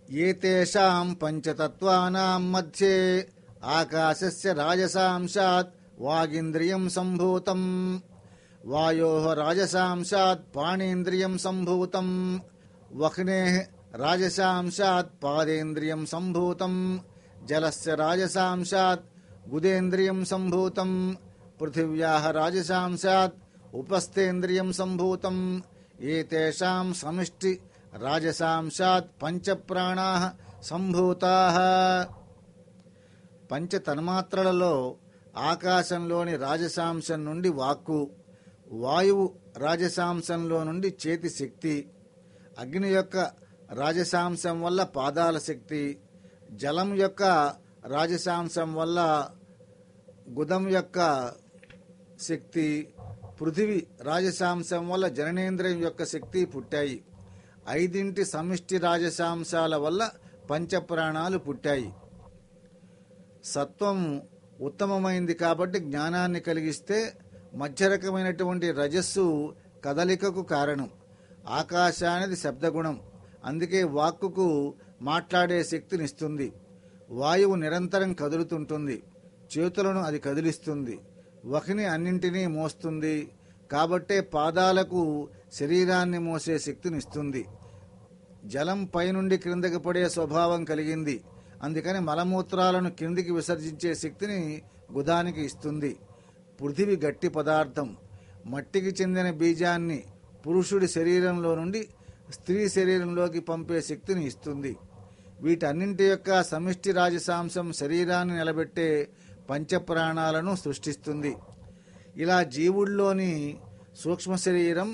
ఏతేషాం పంచతత్వానాం మధ్యే ఆకాశస్య రాజసాంశాత్ వాగింద్రియం సంభూతం వాయోః రాజసాంశాత్ పాణేంద్రియం సంభూతం వహ్నేః రాజసాంశాత్ పాదేంద్రియం సంభూతం జలస్య రాజసాంశాత్ గుదేంద్రియం సంభూతం పృథివ్యాః రాజసాంశాత్ ఉపస్థేంద్రియం సంభూతం ఏతేషాం సమిష్టి రాజసాంశాత్ పంచప్రాణాః సంభూతాః. పంచ తన్మాత్రలలో ఆకాశంలోని రాజసాంశం నుండి వాక్కు, వాయువు రాజసాంశంలో నుండి చేతి శక్తి, అగ్ని యొక్క రాజసాంశం వల్ల పాదాల శక్తి, జలం యొక్క రాజసాంశం వల్ల గుదం యొక్క శక్తి, పృథివి రాజసాంశం వల్ల జననేంద్రియం యొక్క శక్తి పుట్టాయి. ఐదింటి సమిష్టి రాజసాంశాల వల్ల పంచప్రాణాలు పుట్టాయి. సత్వం ఉత్తమమైంది కాబట్టి జ్ఞానాన్ని కలిగిస్తే మధ్యరకమైనటువంటి రజస్సు కదలికకు కారణం. ఆకాశానిది శబ్దగుణం, అందుకే వాక్కుకు మాట్లాడే శక్తినిస్తుంది. వాయువు నిరంతరం కదులుతుంటుంది, చేతులను అది కదిలిస్తుంది. వహ్ని అన్నింటినీ మోస్తుంది, కాబట్టే పాదాలకు శరీరాన్ని మోసే శక్తినిస్తుంది. జలం పైనుండి క్రిందకి పడే స్వభావం కలిగింది, అందుకని మలమూత్రాలను కిందికి విసర్జించే శక్తిని గుదానికి ఇస్తుంది. పృథివి గట్టి పదార్థం, మట్టికి చెందిన బీజాన్ని పురుషుడి శరీరంలో నుండి స్త్రీ శరీరంలోకి పంపే శక్తిని ఇస్తుంది. వీటన్నింటి యొక్క సమిష్టి రాజసాంశం శరీరాన్ని నిలబెట్టే పంచప్రాణాలను సృష్టిస్తుంది. ఇలా జీవుల్లోని సూక్ష్మ శరీరం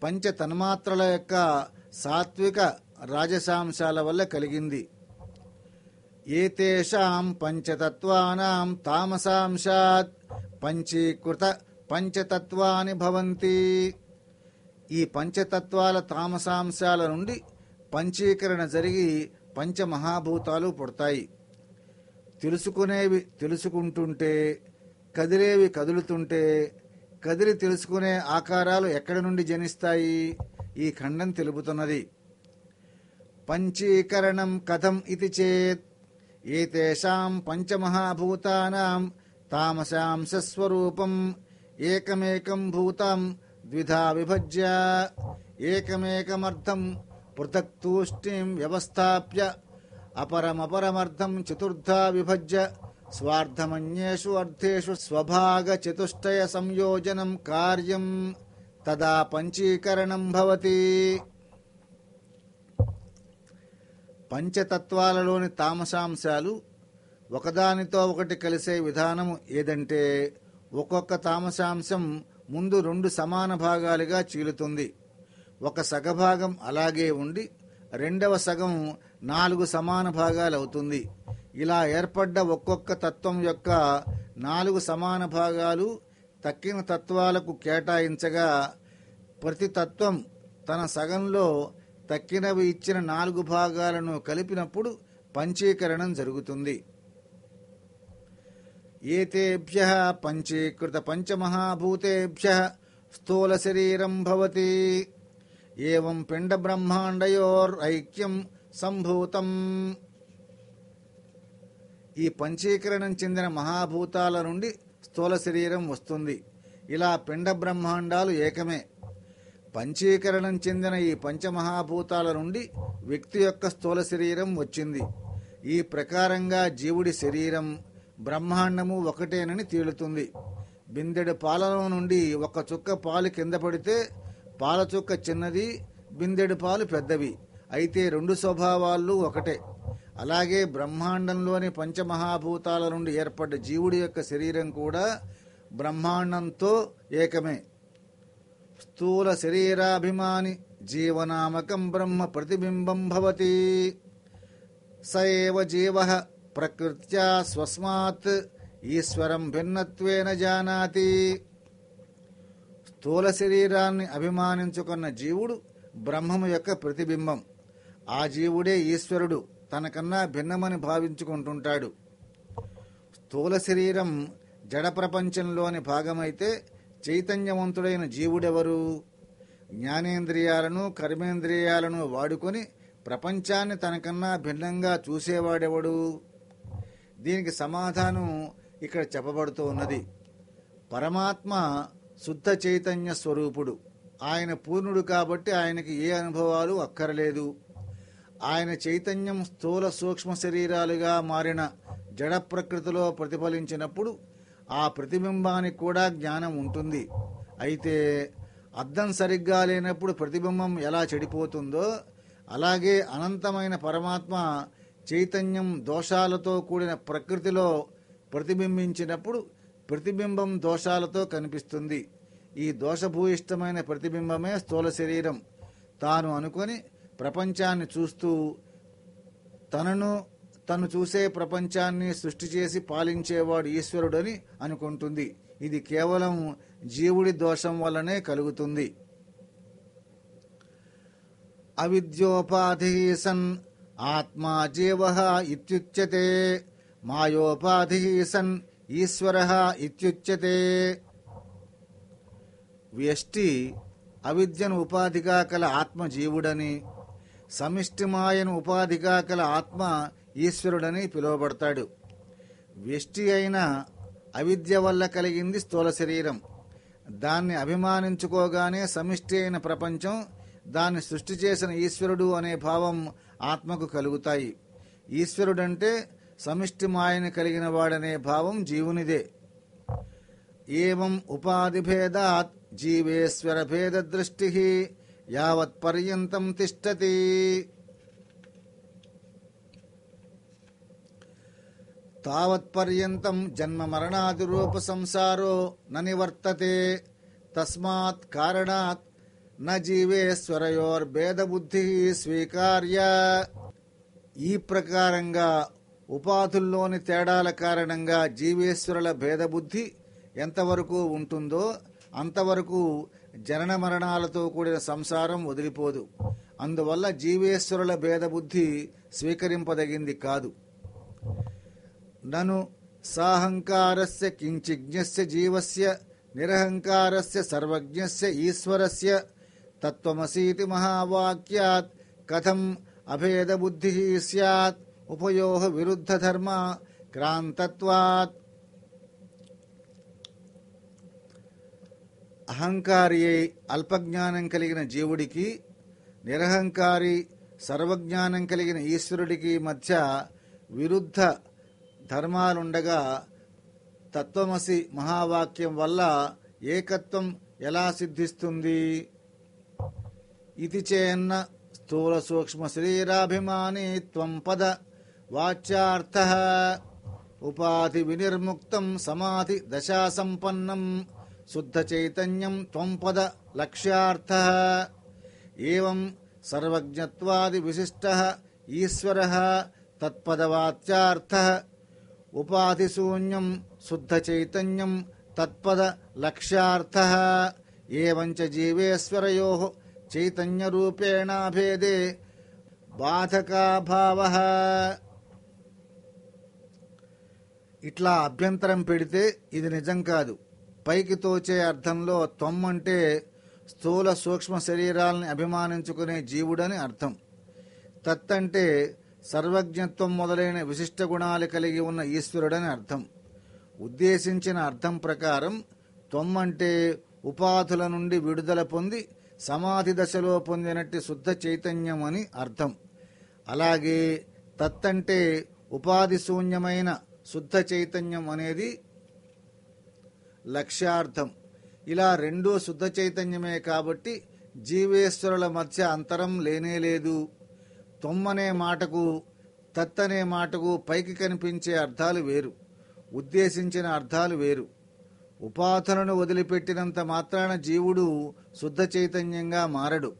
పంచ తన్మాత్రల యొక్క సాత్విక రాజసాంశాల వల్ల కలిగింది. ఏతేషాం పంచతత్వానాం తామసాంశాత్ పంచీకృత పంచతత్వాని భవంతి. ఈ పంచతత్వాల తామసాంశాల నుండి పంచీకరణ జరిగి పంచమహాభూతాలు పుడతాయి. తెలుసుకునేవి తెలుసుకుంటుంటే, కదిలేవి కదులుతుంటే, కదిలి తెలుసుకునే ఆకారాలు ఎక్కడి నుండి జనిస్తాయి? ఈ ఖండం తెలుపుతున్నది. పంచీకరణం కథం ఇతి చేత్ ఏతేషాం పంచమహాభూతానాం తామసాంశస్వరూపం ఏకమేకం భూతం ద్విధా విభజ్య ఏకమేకమర్థం పృథక్ తూష్ణీం వ్యవస్థాప్య అపరమపరమర్థం చతుర్థా విభజ్య స్వార్థమన్యేషు అర్థేషు స్వభాగ చతుష్టయ సంయోజనం కార్యం తదా పంచీకరణం భవతి. పంచతత్వాలలోని తామసాంశాలు ఒకదానితో ఒకటి కలిసే విధానము ఏదంటే, ఒక్కొక్క తామసాంశం ముందు 2 సమాన భాగాలుగా చీలుతుంది. ఒక సగభాగం అలాగే ఉండి రెండవ సగం 4 సమాన భాగాలవుతుంది. ఇలా ఏర్పడ్డ ఒక్కొక్క తత్వం యొక్క 4 సమాన భాగాలు తక్కిన తత్వాలకు కేటాయించగా ప్రతి తత్వం తన సగంలో తక్కినవి ఇచ్చిన 4 భాగాలను కలిపినప్పుడు పంచీకరణం జరుగుతుంది. ఏతేభ్యః పంచీకృత పంచమహాభూతేభ్యః స్థూల శరీరం భవతి. ఏవం పిండ బ్రహ్మాండయోర్ ఐక్యం సంభూతం. ఈ పంచీకరణం చెందిన మహాభూతాల నుండి స్థూల శరీరం వస్తుంది. ఇలా పిండ బ్రహ్మాండాలు ఏకమే. పంచీకరణం చెందిన ఈ పంచమహాభూతాల నుండి వ్యక్తి యొక్క స్థూల శరీరం వచ్చింది. ఈ ప్రకారంగా జీవుడి శరీరం బ్రహ్మాండము ఒకటేనని తేలుతుంది. బిందెడు పాలలో నుండి ఒక చుక్క పాలు కింద పడితే పాల చుక్క చిన్నది, బిందెడు పాలు పెద్దవి. అయితే 2 స్వభావాలు ఒకటే. అలాగే బ్రహ్మాండంలోని పంచమహాభూతాల నుండి ఏర్పడ్డ జీవుడి యొక్క శరీరం కూడా బ్రహ్మాండంతో ఏకమే. స్థూల శరీరాభిమాని జీవనామకం బ్రహ్మ ప్రతిబింబం భవతి. స ఏవ జీవః ప్రకృత్యా స్వస్మాత్ ఈశ్వరం భిన్నత్వేన జానాతి. స్థూల శరీరాన్ని అభిమానించుకున్న జీవుడు బ్రహ్మము యొక్క ప్రతిబింబం. ఆ జీవుడే ఈశ్వరుడు తనకన్నా భిన్నమని భావించుకుంటుంటాడు. స్థూల శరీరం జడ ప్రపంచంలోని భాగమైతే చైతన్యవంతుడైన జీవుడెవరు? జ్ఞానేంద్రియాలను కర్మేంద్రియాలను వాడుకొని ప్రపంచాన్ని తనకన్నా భిన్నంగా చూసేవాడెవడు? దీనికి సమాధానం ఇక్కడ చెప్పబడుతూ ఉన్నది. పరమాత్మ శుద్ధ చైతన్య స్వరూపుడు. ఆయన పూర్ణుడు కాబట్టి ఆయనకి ఏ అనుభవాలు అక్కరలేదు. ఆయన చైతన్యం స్థూల సూక్ష్మ శరీరాలుగా మారిన జడ ప్రకృతిలో ప్రతిఫలించినప్పుడు ఆ ప్రతిబింబానికి కూడా జ్ఞానం ఉంటుంది. అయితే అద్దం సరిగ్గా లేనప్పుడు ప్రతిబింబం ఎలా చెడిపోతుందో అలాగే అనంతమైన పరమాత్మ చైతన్యం దోషాలతో కూడిన ప్రకృతిలో ప్రతిబింబించినప్పుడు ప్రతిబింబం దోషాలతో కనిపిస్తుంది. ఈ దోషభూయిష్టమైన ప్రతిబింబమే స్థూల శరీరం. తాను అనుకొని ప్రపంచాన్ని చూస్తూ తను చూసే ప్రపంచాన్ని సృష్టి చేసి పాలించేవాడు ఈశ్వరుడని అనుకుంటుంది. ఇది కేవలం జీవుడి దోషం వల్లనే కలుగుతుంది. అవిద్యోపాధి సన్ ఆత్మా జీవ ఇత్యుచ్యతే, మాయోపాధి సన్ ఈశ్వర ఇత్యుచ్యతే. వ్యష్టి అవిద్యను ఉపాధిగా కల ఆత్మ జీవుడని, సమిష్టి మాయను ఉపాధిగా కల ఆత్మ ఈశ్వరుడని పిలువబడతాడు. వ్యష్టి అయిన అవిద్య వల్ల కలిగింది స్థూల శరీరం. దాన్ని అభిమానించుకోగానే సమిష్టి అయిన ప్రపంచం, దాన్ని సృష్టి చేసిన ఈశ్వరుడు అనే భావం ఆత్మకు కలుగుతాయి. ఈశ్వరుడంటే సమిష్టి మాయను కలిగిన వాడనే భావం జీవునిదే. ఏవం ఉపాధి భేదాత్ జీవేశ్వర భేద దృష్టి యావత్ పర్యంతం తిష్టతి. తావత్ పర్యంతం జన్మ మరణాది రూప సంసారో న నివర్తతే. తస్మాత్ కారణాత్ న జీవేశ్వరయోర్భేద బుద్ధి స్వీకార్య. ఈ ప్రకారంగా ఉపాధుల్లోని తేడాల కారణంగా జీవేశ్వరుల భేదబుద్ధి ఎంతవరకు ఉంటుందో అంతవరకు జనన మరణాలతో కూడిన సంసారం వదిలిపోదు. అందువల్ల జీవేశ్వరుల భేదబుద్ధి స్వీకరింపదగింది కాదు. నను సాహంకారస్య కించిజ్ఞస్య జీవస్య నిరహంకారస్య సర్వజ్ఞస్య ఈశ్వరస్య తత్వమసీతి మహావాక్యాత్ కథం అభేద బుద్ధి స్యాత్ ఉభయోః విరుద్ధ ధర్మ క్రాంతత్వాత్. అహంకారి అయి అల్పజ్ఞానం కలిగిన జీవుడికి, నిరహంకారి సర్వజ్ఞానం కలిగిన ఈశ్వరుడికి మధ్య విరుద్ధ ధర్మాలుండగా తత్వమసి మహావాక్యం వల్ల ఏకత్వం ఎలా సిద్ధిస్తుంది? ఇది చేన్న స్థూల సూక్ష్మ శరీరాభిమాని త్వం పద వాచ్యార్థః ఉపాధి వినిర్ముక్తం సమాధి దశా సంపన్నం శుద్ధ చైతన్యం త్వం పద లక్ష్యార్థః. ఏవం సర్వజ్ఞత్వాది విశిష్టః ఈశ్వరః తత్పదవాచ్యార్థః. ఉపాధి శూన్యం శుద్ధ చైతన్యం తత్పద లక్ష్యార్థః. ఏవంచ జీవేశ్వరయోః చైతన్య రూపేణ భేదే బాధకాభావః. ఇట్లా అభ్యంతరం పెడితే ఇది నిజం కాదు. పైకి తోచే అర్థంలో త్వం అంటే స్థూల సూక్ష్మ శరీరాలని అభిమానించుకునే జీవుడని అర్థం. తత్ అంటే సర్వజ్ఞత్వం మొదలైన విశిష్ట గుణాలు కలిగి ఉన్న ఈశ్వరుడని అర్థం. ఉద్దేశించిన అర్థం ప్రకారం త్వం అంటే ఉపాధుల నుండి విడుదల పొంది సమాధి దశలో పొందినట్టు శుద్ధ చైతన్యం అని అర్థం. అలాగే తత్ అంటే ఉపాధి శూన్యమైన శుద్ధ చైతన్యం అనేది లక్ష్యార్థం. ఇలా రెండూ శుద్ధ చైతన్యమే కాబట్టి జీవేశ్వరుల మధ్య అంతరం లేనేలేదు. తొమ్మనే మాటకు తత్ అనే మాటకు పైకి కనిపించే అర్థాలు వేరు, ఉద్దేశించిన అర్థాలు వేరు. ఉపాధులను వదిలిపెట్టినంత మాత్రాన జీవుడు శుద్ధ చైతన్యంగా మారడు.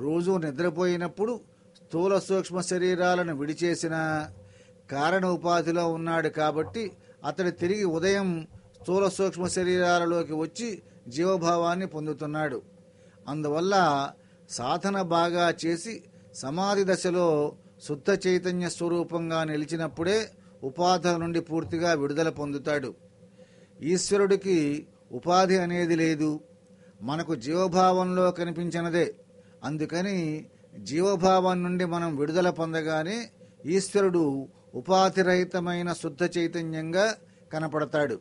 రోజు నిద్రపోయినప్పుడు స్థూల సూక్ష్మ శరీరాలను విడిచేసిన కారణ ఉపాధిలో ఉన్నాడు కాబట్టి అతడు తిరిగి ఉదయం స్థూల సూక్ష్మ శరీరాలలోకి వచ్చి జీవభావాన్ని పొందుతున్నాడు. అందువల్ల సాధన బాగా చేసి సమాధి దశలో శుద్ధ చైతన్య స్వరూపంగా నిలిచినప్పుడే ఉపాధుల నుండి పూర్తిగా విడుదల పొందుతాడు. ఈశ్వరుడికి ఉపాధి అనేది లేదు, మనకు జీవభావంలో కనిపించినదే. అందుకని జీవభావం నుండి మనం విడుదల పొందగానే ఈశ్వరుడు ఉపాధిరహితమైన శుద్ధ చైతన్యంగా కనపడతాడు.